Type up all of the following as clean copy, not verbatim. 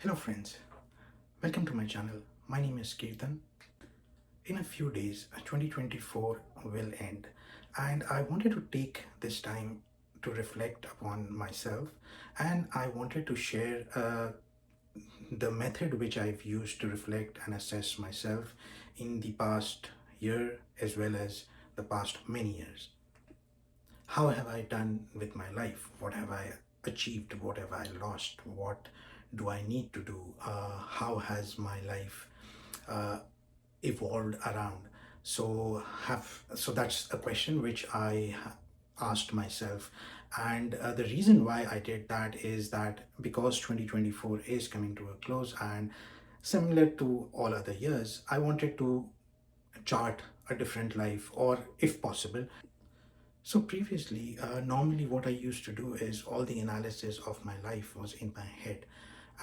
Hello friends, welcome to my channel. My name is Kirtan. In a few days, 2024 will end, and I wanted to take this time to reflect upon myself, and I wanted to share the method which I've used to reflect and assess myself in the past year as well as the past many years. How have I done with my life? What have I achieved? What have I lost? What do I need to do? How has my life uh, evolved around? So that's a question which I asked myself, and the reason why I did that is that because 2024 is coming to a close, and similar to all other years, I wanted to chart a different life, or if possible. So previously, normally what I used to do is all the analysis of my life was in my head,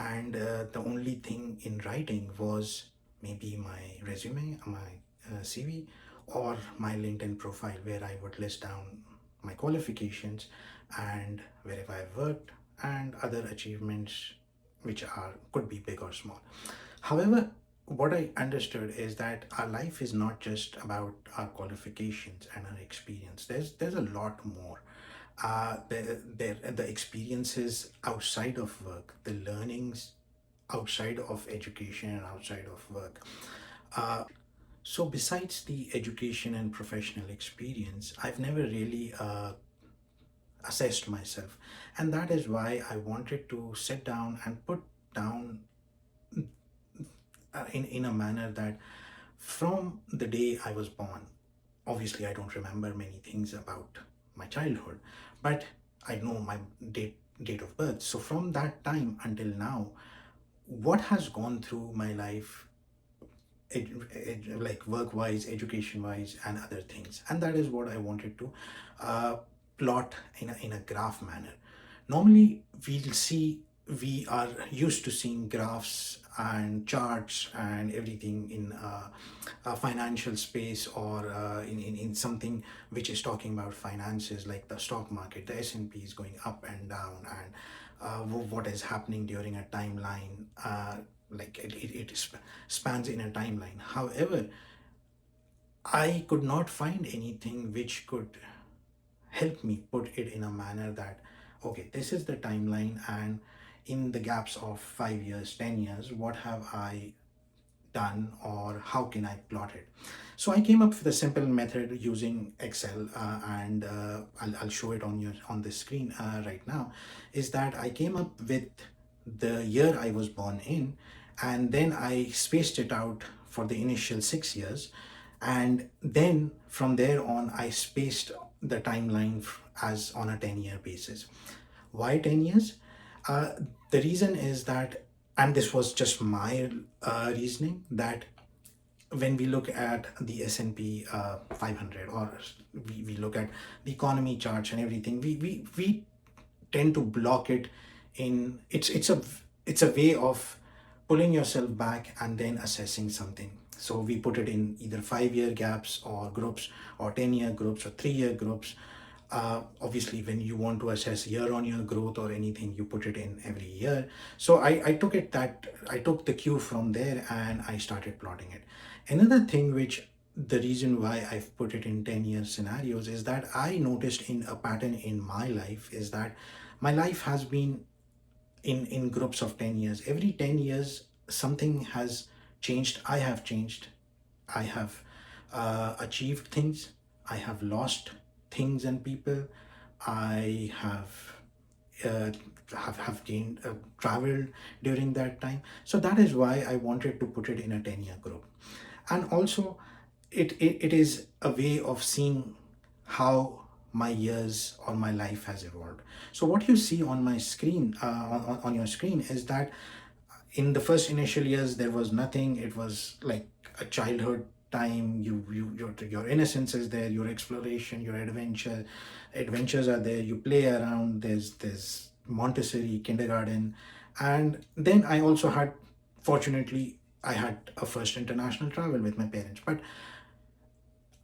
and the only thing in writing was maybe my resume, my CV, or my LinkedIn profile, where I would list down my qualifications and wherever I've worked and other achievements, which are could be big or small. However, what I understood is that our life is not just about our qualifications and our experience. There's a lot more. The experiences outside of work, the learnings outside of education and outside of work. So besides the education and professional experience, I've never really assessed myself, and that is why I wanted to sit down and put down in a manner that from the day I was born, obviously I don't remember many things about my childhood, but I know my date of birth. So from that time until now, what has gone through my life, like work wise, education wise, and other things, and that is what I wanted to uh, plot in a graph manner. Normally we'll see, we are used to seeing graphs and charts and everything in a financial space, or in something which is talking about finances, like the stock market. The S&P is going up and down, and what is happening during a timeline, like it spans in a timeline. However, I could not find anything which could help me put it in a manner that, okay, this is the timeline, and in the gaps of 5 years, 10 years, what have I done, or how can I plot it? So I came up with a simple method using Excel, and I'll show it on the screen right now. Is that I came up with the year I was born in, and then I spaced it out for the initial 6 years, and then from there on I spaced the timeline as on a 10-year basis. Why 10 years? uh, the reason is that, and this was just my reasoning, that when we look at the S&P 500, or we look at the economy charts and everything, we tend to block it in, it's a way of pulling yourself back and then assessing something. So we put it in either 5-year gaps or groups, or 10-year groups, or 3-year groups. Obviously, when you want to assess year on year growth or anything, you put it in every year. So I took it that I took the cue from there, and I started plotting it. Another thing which, the reason why I've put it in 10-year scenarios, is that I noticed in a pattern in my life, is that my life has been in groups of 10 years. Every 10 years something has changed. I have changed. I have achieved things. I have lost things and people. I uh, have gained, traveled during that time. So that is why I wanted to put it in a 10-year group. And also, it is a way of seeing how my years or my life has evolved. So what you see on my screen, on your screen, is that in the first initial years there was nothing. It was like a childhood time. Your innocence is there, your exploration, your adventures are there. You play around. There's Montessori, kindergarten. And then I also had, fortunately, I had a first international travel with my parents, but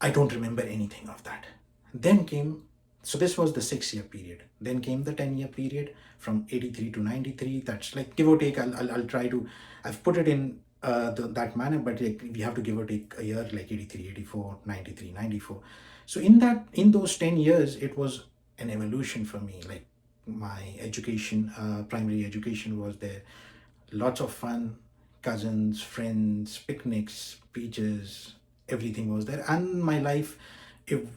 I don't remember anything of that. Then came So this was the 6 year period. Then came the 10-year period from 83 to 93. That's like give or take. I'll try to, I've put it in that manner, but like, we have to give or take a year like 83, 84, 93, 94. So in those 10 years, it was an evolution for me. Like my education, primary education was there, lots of fun, cousins, friends, picnics, beaches, everything was there. And my life it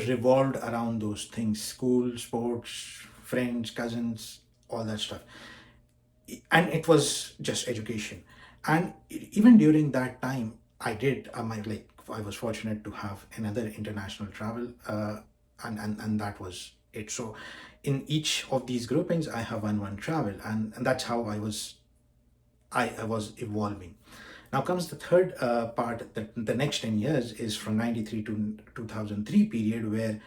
revolved around those things: school, sports, friends, cousins, all that stuff. And it was just education. And even during that time, I did my like I was fortunate to have another international travel, and that was it. So in each of these groupings, I have one travel, and that's how I was evolving. Now comes the third part. That the next 10 years is from 93 to 2003 period, where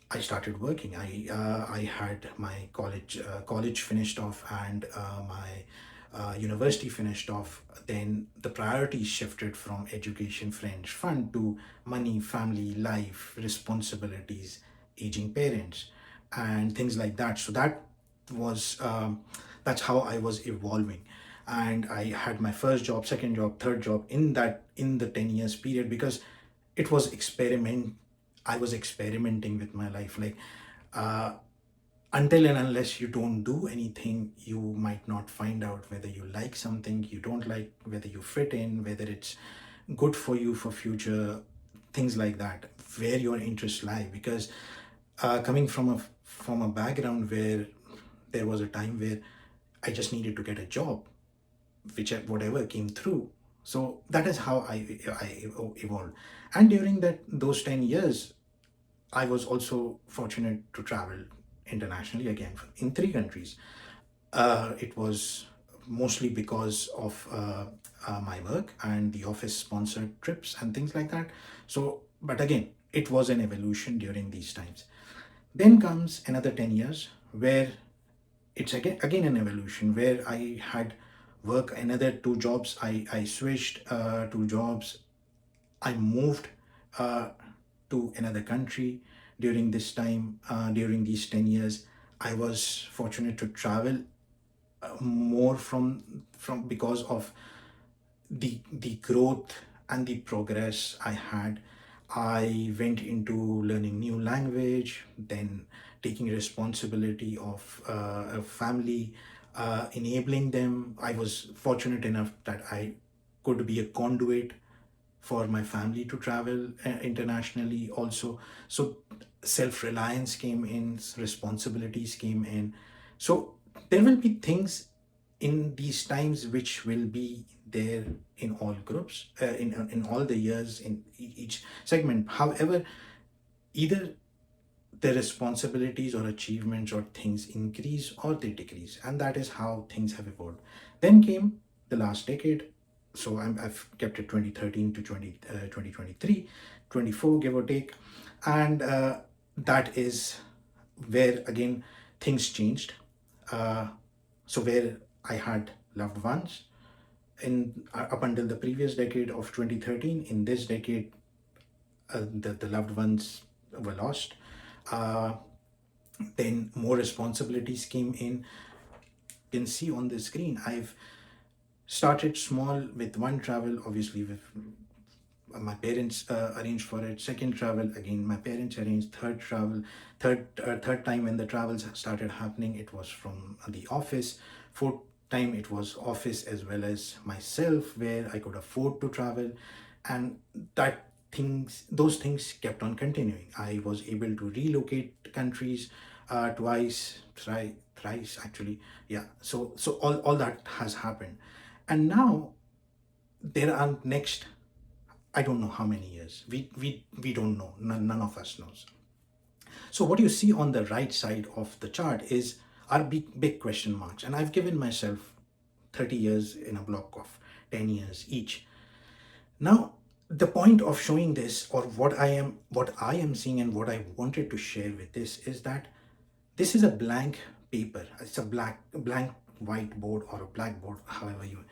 I started working. I had my college finished off, and my university finished off. Then the priorities shifted from education, friends, fun to money, family, life, responsibilities, aging parents, and things like that. So was that's how I was evolving. And I had my first job, second job, third job in the 10 years period, because it was experiment I was experimenting with my life. Like uh, until and unless you don't do anything, you might not find out whether you like something, you don't like, whether you fit in, whether it's good for you for future, things like that, where your interests lie. Because coming from a background where there was a time where I just needed to get a job, which whatever came through. So that is how I evolved. And during those 10 years, I was also fortunate to travel internationally again in three countries. It was mostly because of my work and the office sponsored trips and things like that. So, but again, it was an evolution during these times. Then comes another 10 years where it's again an evolution, where I had work, another two jobs. I switched two jobs. I moved uh, to another country during this time. During these 10 years, I was fortunate to travel more from because of the growth and the progress I had. I went into learning new language, then taking responsibility of a family, enabling them. I was fortunate enough that I could be a conduit for my family to travel internationally also. So self-reliance came in, responsibilities came in. So there will be things in these times which will be there in all groups, in all the years, in each segment. However, either the responsibilities or achievements or things increase or they decrease, and that is how things have evolved. Then came the last decade. So I've kept it 2013 to 2023, 24 give or take. And that is where again things changed. uh, so where I had loved ones in up until the previous decade of 2013, in this decade the loved ones were lost. uh, then more responsibilities came in. You can see on the screen, I've started small with one travel, obviously with my parents arranged for it. Second travel, again my parents arranged. Third travel, third time when the travels started happening, it was from the office. Fourth time it was office as well as myself, where I could afford to travel. And that those things kept on continuing. I was able to relocate countries twice, thrice actually. Yeah, so all that has happened. And now there are next, I don't know how many years. We don't know. None of us knows. So what you see on the right side of the chart is our big question marks. And I've given myself 30 years in a block of 10 years each. Now, the point of showing this, or what I am seeing and what I wanted to share with this, is that this is a blank paper. It's a blank whiteboard or a blackboard, however you.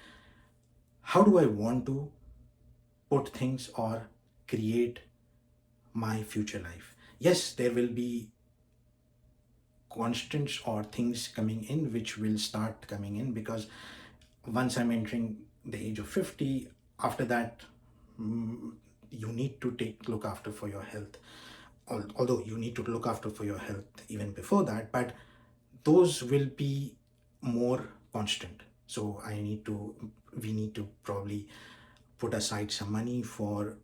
How do I want to put things or create my future life? Yes, there will be constants or things coming in which will start coming in, because once I'm entering the age of 50, after that, mm, you need to take look after for your health. Although you need to look after for your health even before that, but those will be more constant. So we need to probably put aside some money for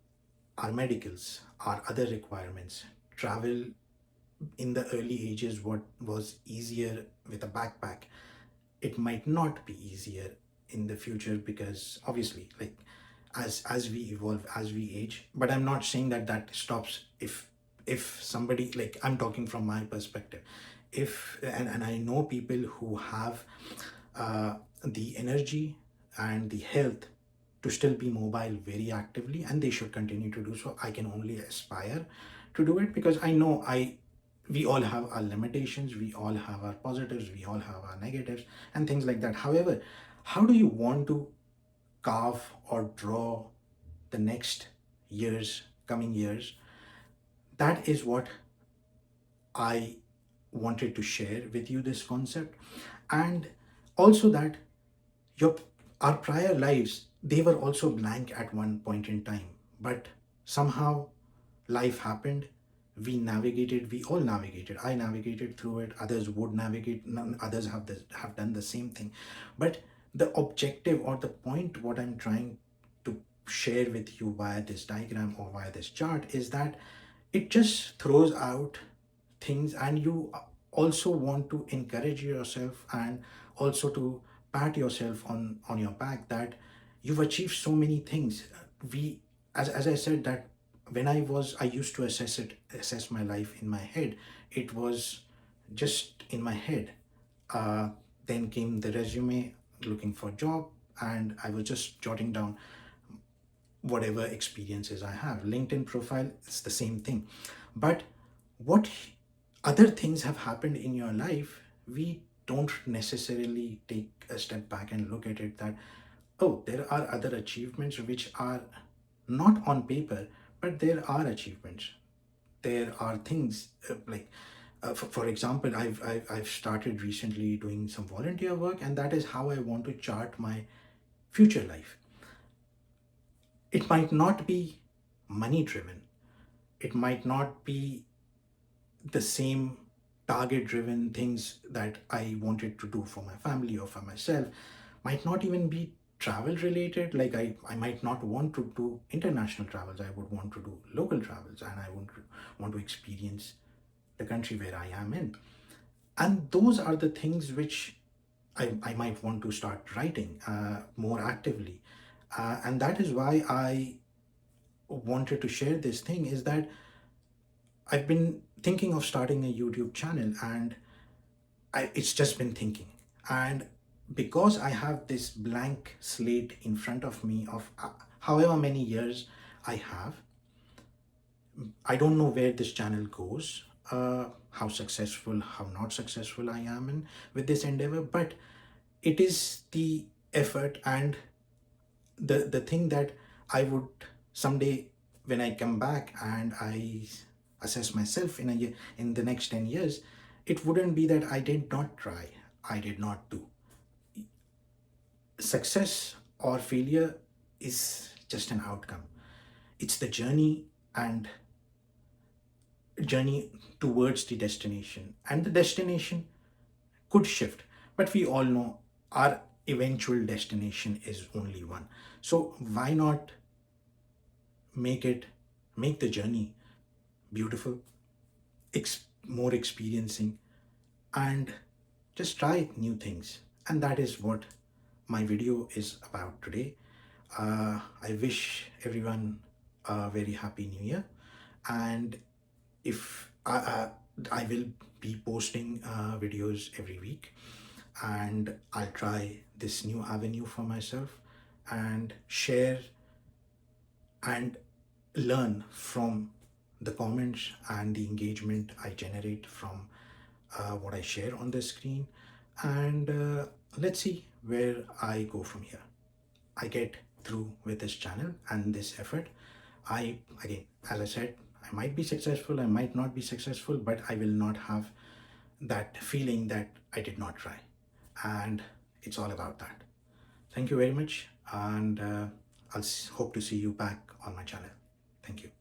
our medicals, our other requirements. Travel in the early ages, what was easier with a backpack, it might not be easier in the future, because obviously, like, as we evolve, as we age. But I'm not saying that that stops. If somebody, like, I'm talking from my perspective, if and I know people who have the energy and the health to still be mobile very actively, and they should continue to do so. I can only aspire to do it, because I know I we all have our limitations, we all have our positives, we all have our negatives, and things like that. However, how do you want to carve or draw the next years, coming years? That is what I wanted to share with you, this concept. And also that your our prior lives, they were also blank at one point in time, but somehow life happened. We all navigated. I navigated through it, others would navigate, others have done the same thing. But the objective or the point, what I'm trying to share with you via this diagram or via this chart, is that it just throws out things, and you also want to encourage yourself, and also to pat yourself on your back, that you've achieved so many things. We As I said, that when I used to assess my life in my head. It was just in my head. uh, then came the resume, looking for a job, and I was just jotting down whatever experiences I have. LinkedIn profile, it's the same thing. But what other things have happened in your life, we don't necessarily take a step back and look at it, that, oh, there are other achievements which are not on paper, but there are achievements. There are things, for example, I've started recently doing some volunteer work, and that is how I want to chart my future life. It might not be money driven, it might not be the same target driven things that I wanted to do for my family or for myself, might not even be travel related. Like, I might not want to do international travels, I would want to do local travels, and I want to experience the country where I am in. And those are the things which I might want to start writing more actively. And that is why I wanted to share this thing, is that I've been thinking of starting a YouTube channel, and it's just been thinking. And because I have this blank slate in front of me of however many years I have, I don't know where this channel goes, how successful, how not successful I am in with this endeavor, but it is the effort and the thing that I would someday, when I come back and I assess myself in a year, in the next 10 years, it wouldn't be that I did not try, I did not do. Success or failure is just an outcome. It's the journey, and journey towards the destination, and the destination could shift, but we all know our eventual destination is only one. So why not make it make the journey beautiful, more experiencing, and just try new things. And that is what my video is about today. I wish everyone a very happy new year. And if I will be posting videos every week, and I'll try this new avenue for myself, and share and learn from the comments and the engagement I generate from what I share on the screen. And let's see where I go from here. I get through with this channel and this effort. Again, as I said, I might be successful, I might not be successful, but I will not have that feeling that I did not try. And it's all about that. Thank you very much, and hope to see you back on my channel. Thank you.